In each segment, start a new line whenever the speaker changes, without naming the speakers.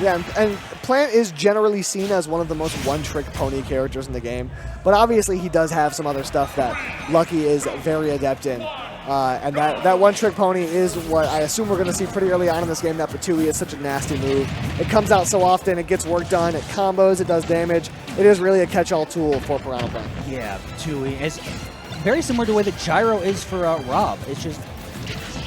Yeah, and Plant is generally seen as one of the most one-trick pony characters in the game, but obviously he does have some other stuff that Lucky is very adept in. And that one-trick pony is what I assume we're going to see pretty early on in this game. That Patui is such a nasty move. It comes out so often, it gets work done, it combos, it does damage. It is really a catch-all tool for Piranha Plant.
Yeah, Patui is very similar to the way that Gyro is for Rob. It's just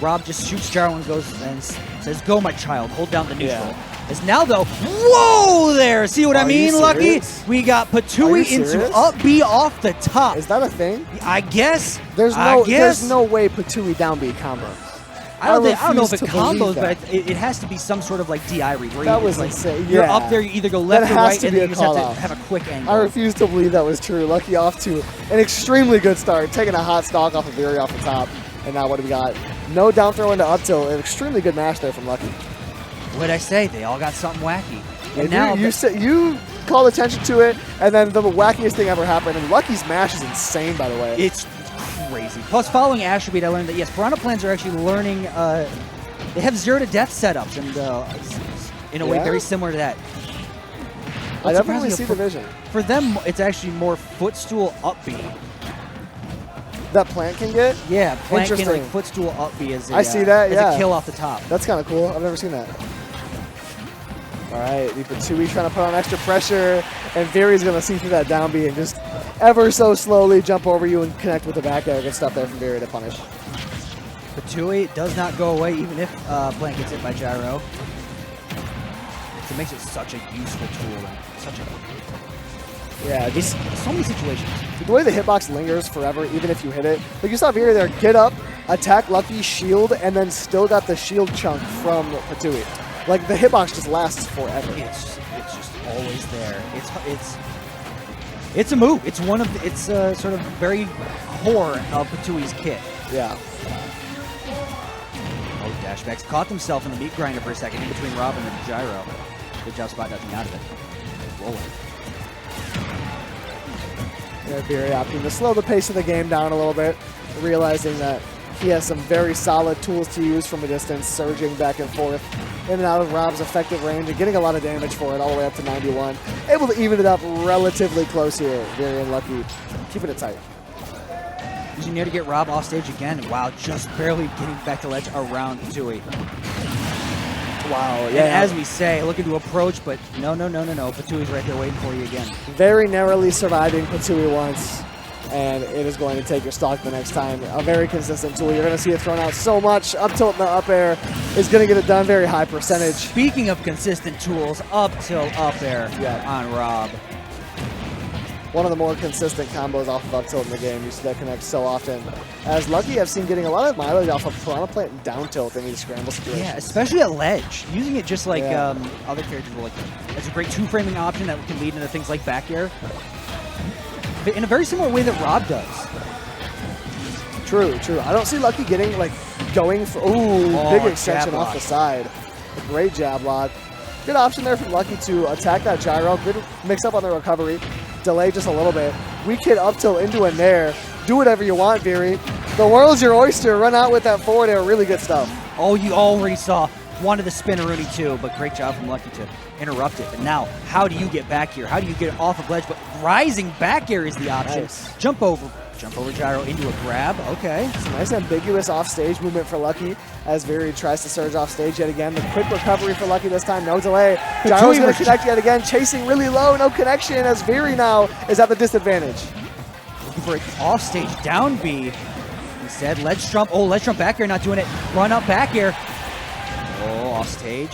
Rob just shoots Gyro and goes and says, "Go, my child, hold down the neutral."
Yeah.
As now, though, whoa there! See what I mean, Lucky? We got Patui into up B off the top.
Is that a thing?
I guess.
There's no way Patui down B combo.
I don't know if it combos, but it has to be some sort of like DI read.
That was insane.
You're up there, you either go left or right, and then you just have to have a quick angle.
I refuse to believe that was true. Lucky off to an extremely good start, taking a hot stock off of Viri off the top. And now what do we got? No down throw into up tilt. An extremely good mash there from Lucky.
What'd I say? They all got something wacky.
And now you called attention to it, and then the wackiest thing ever happened. And Lucky's mash is insane, by the way.
It's crazy. Plus, following Astro Beat, I learned that, yes, Piranha Plans are actually learning, they have 0 to death setups, and in a way very similar to that.
I definitely see the vision.
For them, it's actually more footstool up B.
That Plant can get?
Yeah, Plant can like footstool up B as a,
I see that,
as a kill off the top.
That's kind of cool. I've never seen that. All right, Patui trying to put on extra pressure, and Viri's going to see through that down B and just ever so slowly jump over you and connect with the back air. Good stuff there from Viri to punish.
Patui does not go away even if Plant gets hit by Gyro. It makes it such a useful tool and such a...
Yeah, just
so many situations.
The way the hitbox lingers forever, even if you hit it. Like you saw Viri there, get up, attack Lucky, shield, and then still got the shield chunk from Patui. Like the hitbox just lasts forever.
It's just always there. It's a move. It's one of it's sort of very core of Patui's kit.
Yeah.
Oh, dashbacks caught himself in the meat grinder for a second in between Rob and the Gyro. Good job spot dodging out of it. Rolling.
Yeah, Viri opting to slow the pace of the game down a little bit, realizing that he has some very solid tools to use from a distance, surging back and forth in and out of Rob's effective range and getting a lot of damage for it all the way up to 91. Able to even it up relatively close here. Viri and Lucky keeping it tight.
Using near to get Rob off stage again. Wow, just barely getting back to ledge around Patui. Wow, yeah. And as we say, looking to approach, but no. Patui's right there waiting for you again.
Very narrowly surviving Patui once, and it is going to take your stock the next time. A very consistent tool. You're going to see it thrown out so much. Up tilt in the up air is going to get it done. Very high percentage.
Speaking of consistent tools, up tilt up air on Rob.
One of the more consistent combos off of up tilt in the game. You see that connect so often. As Lucky, I've seen getting a lot of mileage off of Piranha Plant and down tilt in these scramble situations.
Yeah, especially at ledge. Using it just like other characters will like as a great two-framing option that can lead into things like back air. But in a very similar way that Rob does.
True. I don't see Lucky getting like going for big extension off the side. A great jab lock. Good option there from Lucky to attack that gyro. Good mix up on the recovery. Delay just a little bit. Weak hit up tilt into a nair. Do whatever you want, Viri. The world's your oyster. Run out with that forward air. Really good stuff.
Oh, you already saw. Wanted the spin-a-rooney too, but great job from Lucky to interrupt it. But now, how do you get back here? How do you get it off of ledge? But rising back air is the option.
Nice.
Jump over gyro into a grab. Okay.
It's a nice ambiguous off-stage movement for Lucky as Viri tries to surge off stage yet again. The quick recovery for Lucky this time. No delay. Gyro's going to connect yet again. Chasing really low. No connection as Viri now is at the disadvantage.
Looking for an off-stage down B. Instead, ledge jump. Oh, ledge jump back air. Not doing it. Run up back air. Oh, off stage.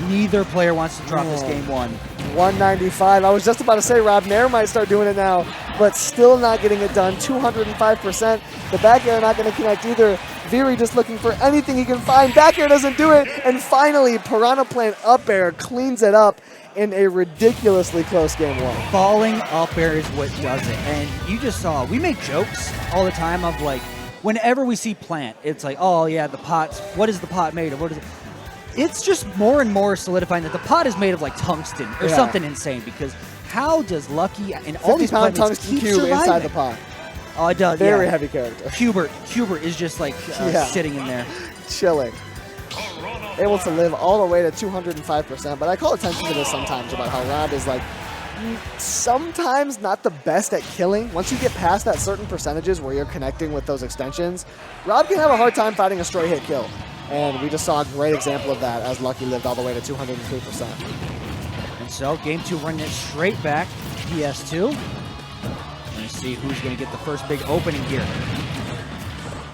Neither player wants to drop this game one.
195. I was just about to say Rob Nair might start doing it now, but still not getting it done. 205%. The back air not going to connect either. Viri just looking for anything he can find. Back air doesn't do it. And finally, Piranha Plant up air cleans it up in a ridiculously close game one.
Falling up air is what does it. And you just saw, we make jokes all the time of like, whenever we see Plant, it's like, oh yeah, the pot's, what is the pot made of? What is it? It's just more and more solidifying that the pot is made of like tungsten or something insane, because how does Lucky and all these
50-pound tungsten cube inside the pot?
Oh, it does.
Very heavy character.
Hubert is just like sitting in there.
Chilling. able to live all the way to 205%. But I call attention to this sometimes about how Rob is like sometimes not the best at killing. Once you get past that certain percentages where you're connecting with those extensions, Rob can have a hard time fighting a straight hit kill. And we just saw a great example of that as Lucky lived all the way to 203%.
And so game 2 running it straight back, PS2. Let's see who's going to get the first big opening here.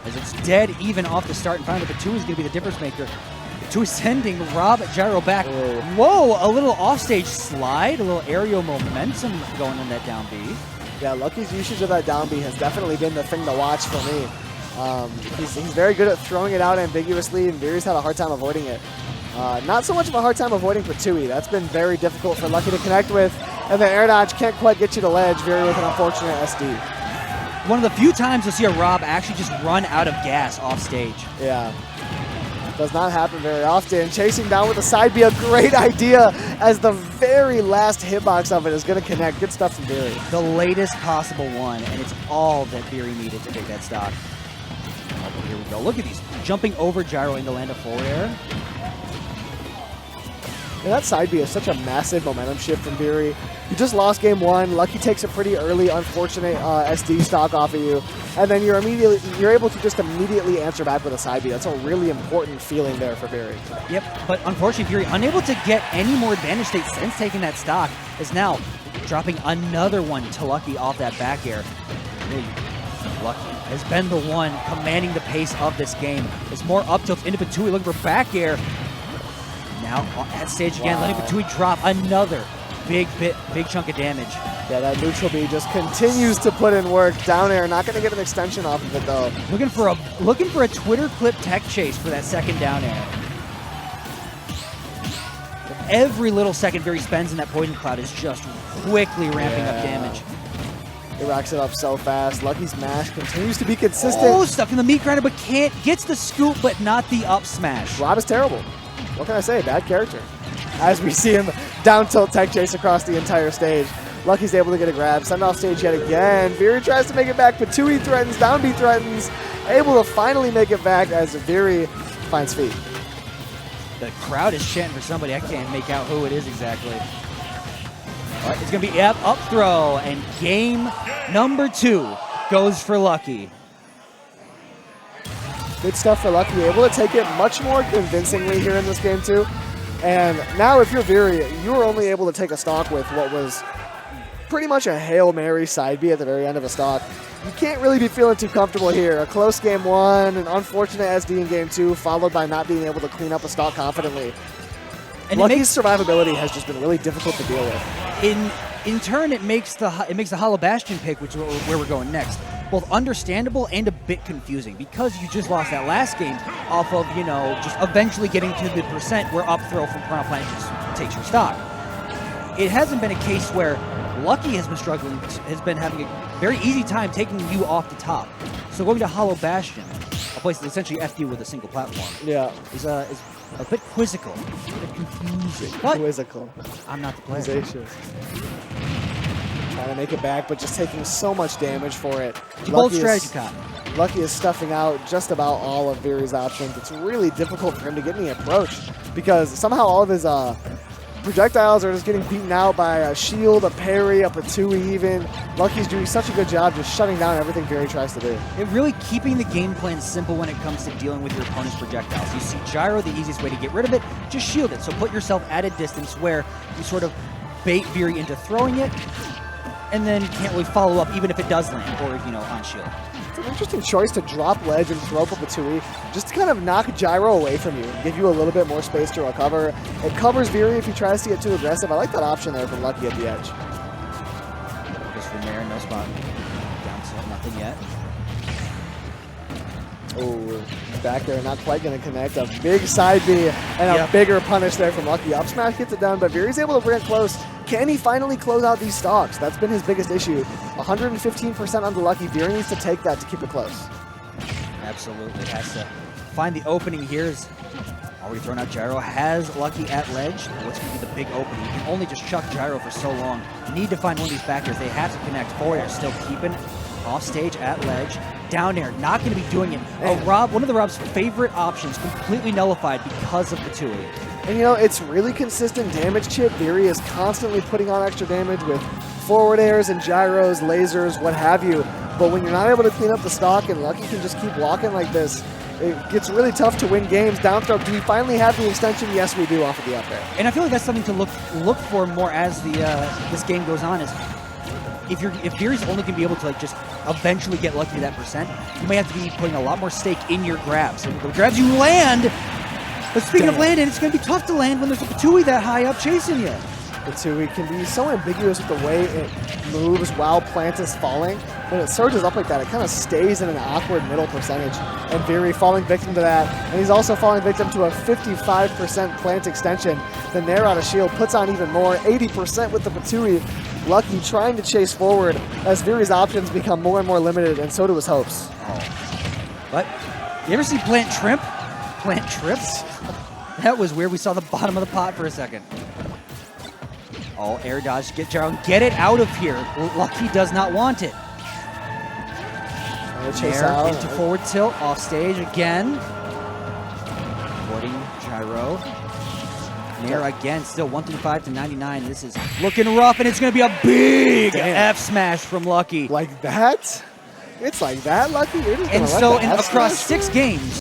As it's dead even off the start, and finally Patui is going to be the difference maker. Patui sending Rob Gyro back. Whoa, a little offstage slide, a little aerial momentum going in that down B.
Yeah, Lucky's usage of that down B has definitely been the thing to watch for me. He's very good at throwing it out ambiguously, and Viri's had a hard time avoiding it. Not so much of a hard time avoiding Patui. That's been very difficult for Lucky to connect with, and the air dodge can't quite get you to ledge. Viri with an unfortunate SD.
One of the few times you'll see a Rob actually just run out of gas off stage.
Yeah. Does not happen very often. Chasing down with the side B, a great idea, as the very last hitbox of it is going to connect. Good stuff from Viri.
The latest possible one, and it's all that Viri needed to take that stock. Oh, here we go. Look at these. Jumping over gyro into land of forward air.
And that side B is such a massive momentum shift from Viri. You just lost game 1. Lucky takes a pretty early, unfortunate SD stock off of you, and then you're able to just immediately answer back with a side B. That's a really important feeling there for Viri.
Yep, but unfortunately, Viri unable to get any more advantage state since taking that stock, is now dropping another one to Lucky off that back air. Really, Lucky has been the one commanding the pace of this game. It's more up tilts into Patui looking for back air. Now at stage again, letting Patui drop another big chunk of damage.
Yeah, that neutral B just continues to put in work. Down air, not going to get an extension off of it though.
Looking for a Twitter clip tech chase for that second down air. Every little second Viri spends in that poison cloud is just quickly ramping up damage.
He racks it up so fast. Lucky's mash continues to be consistent.
Oh, stuck in the meat grinder, but gets the scoop, but not the up smash.
Rob is terrible. What can I say? Bad character. As we see him down tilt tech chase across the entire stage. Lucky's able to get a grab. Send off stage yet again. Viri tries to make it back. Patui threatens. Down B threatens. Able to finally make it back as Viri finds feet.
The crowd is chanting for somebody. I can't make out who it is exactly. All right, it's going to be up throw, and game number 2 goes for Lucky.
Good stuff for Lucky. Able to take it much more convincingly here in this game too. And now if you're Viri, you were only able to take a stock with what was pretty much a Hail Mary side B at the very end of a stock. You can't really be feeling too comfortable here. A close game 1, an unfortunate SD in game 2, followed by not being able to clean up a stock confidently. And Lucky's survivability has just been really difficult to deal with.
In turn, it makes the Hollow Bastion pick, which is where we're going next, both understandable and a bit confusing, because you just lost that last game off of, just eventually getting to the percent where up throw from Piranha Plant just takes your stock. It hasn't been a case where Lucky has been struggling, has been having a very easy time taking you off the top. So going to Hollow Bastion, a place that essentially F'd you with a single platform, is a bit quizzical, a bit confusing. But
quizzical.
I'm not the player.
Trying to make it back, but just taking so much damage for it.
Bold strategy cop.
Lucky is stuffing out just about all of Viri's options. It's really difficult for him to get any approach because somehow all of his projectiles are just getting beaten out by a shield, a parry, a Patui even. Lucky's doing such a good job just shutting down everything Viri tries to do.
And really keeping the game plan simple when it comes to dealing with your opponent's projectiles. You see Gyro, the easiest way to get rid of it, just shield it. So put yourself at a distance where you sort of bait Viri into throwing it, and then can't really follow up even if it does land or, on shield.
It's an interesting choice to drop ledge and throw up a Patui just to kind of knock Gyro away from you, give you a little bit more space to recover. It covers Viri if he tries to get too aggressive. I like that option there from Lucky at the edge.
Just from there, no spot. Down to nothing yet.
Oh, back there, not quite going to connect. A big side B and a bigger punish there from Lucky. Up smash gets it down, but Viri's able to bring it close. Can he finally close out these stocks? That's been his biggest issue. 115% on the Lucky. Viri needs to take that to keep it close.
Absolutely. Has to find the opening here. Is already thrown out Gyro. Has Lucky at ledge. What's going to be the big opening? You can only just chuck Gyro for so long. You need to find one of these backers. They have to connect. Forward air still keeping Off stage at ledge. Down there, not going to be doing it.
Man.
One of the Rob's favorite options, completely nullified because of the Tui.
And you know, it's really consistent damage chip. Viri is constantly putting on extra damage with forward airs and gyros, lasers, what have you. But when you're not able to clean up the stock and Lucky can just keep walking like this, it gets really tough to win games. Down throw, do we finally have the extension? Yes, we do off of the up air.
And I feel like that's something to look for more as the this game goes on. Is if Viri's only going to be able to like just eventually get Lucky to that percent, you may have to be putting a lot more stake in your grabs. So the grabs you land, but speaking of landing, it's going to be tough to land when there's a Patui that high up chasing you.
Patui can be so ambiguous with the way it moves while plant is falling. When it surges up like that, it kind of stays in an awkward middle percentage. And Viri falling victim to that. And he's also falling victim to a 55% plant extension. The Nair out of shield puts on even more, 80% with the Patui. Lucky trying to chase forward as Viri's options become more and more limited, and so do his hopes.
But you ever see Plant Trip? Plant Trips? That was weird. We saw the bottom of the pot for a second. Oh, air dodge, get it out of here. Lucky does not want it.
Chase out.
Into forward tilt, off stage again. Avoiding gyro. Nair again, still 135 to 99. This is looking rough, and it's going to be a big F smash from Lucky.
Like that? It's like that, Lucky? You're just
And
gonna let
so
the F
across
smash
6 games,